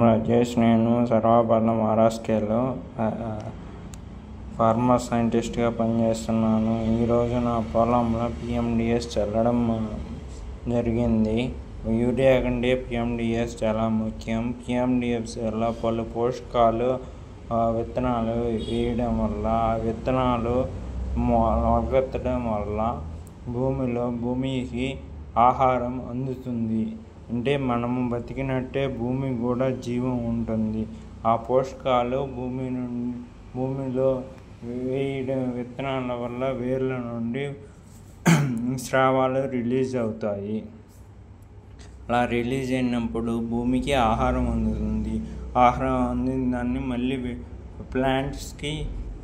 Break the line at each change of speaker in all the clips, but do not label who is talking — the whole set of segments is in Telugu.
రాజేష్. నేను సర్వాపల్లి మహారాష్ట్రలో ఫార్మర్ సైంటిస్ట్గా పనిచేస్తున్నాను. ఈరోజు నా పొలంలో PMDS చల్లడం జరిగింది. యూరియా కంటే PMDS చాలా ముఖ్యం. PMDS వల్ల పలు పోషకాలు విత్తనాలు వేయడం వల్ల ఆ విత్తనాలు మొలకెత్తడం వల్ల భూమికి ఆహారం అందుతుంది. అంటే మనము బతికినట్టే భూమికి కూడా జీవం ఉంటుంది. ఆ పోషకాలు భూమిలో వేయడం విత్తనాల వల్ల వేర్ల నుండి స్రావాలు రిలీజ్ అవుతాయి. అలా రిలీజ్ అయినప్పుడు భూమికి ఆహారం అందుతుంది. ఆహారం అందిన దాన్ని మళ్ళీ ప్లాంట్స్కి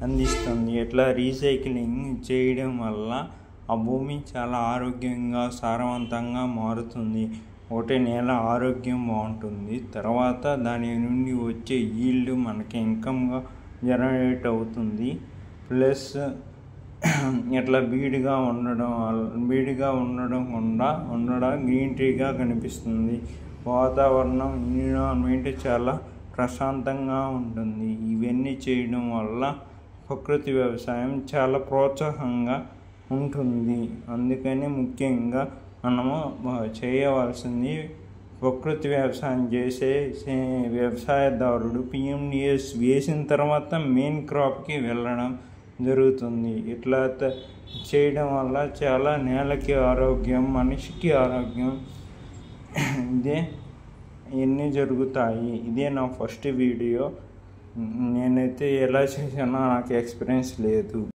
అందిస్తుంది. ఇట్లా రీసైక్లింగ్ చేయడం వల్ల ఆ భూమి చాలా ఆరోగ్యంగా సారవంతంగా మారుతుంది. ఒకటి నేల ఆరోగ్యం బాగుంటుంది. తర్వాత దాని నుండి వచ్చే ఈల్డ్ మనకి ఇన్కమ్గా జనరేట్ అవుతుంది. ప్లస్ ఇట్లా బీడుగా ఉండడం గ్రీన్ ట్రీగా కనిపిస్తుంది. వాతావరణం ఎన్విరాన్మెంట్ చాలా ప్రశాంతంగా ఉంటుంది. ఇవన్నీ చేయడం వల్ల ప్రకృతి వ్యవసాయం చాలా ప్రోత్సాహంగా ఉంటుంది. అందుకని ముఖ్యంగా మనము చేయవలసింది ప్రకృతి వ్యవసాయం చేసే వ్యవసాయదారుడు PMDS వేసిన తర్వాత మెయిన్ క్రాప్కి వెళ్ళడం జరుగుతుంది. ఇట్లా చేయడం వల్ల చాలా నేలకి ఆరోగ్యం, మనిషికి ఆరోగ్యం ఇవన్నీ జరుగుతాయి. ఇదే నా ఫస్ట్ వీడియో. నేనైతే ఎలా చేశానో నాకు ఎక్స్పీరియన్స్ లేదు.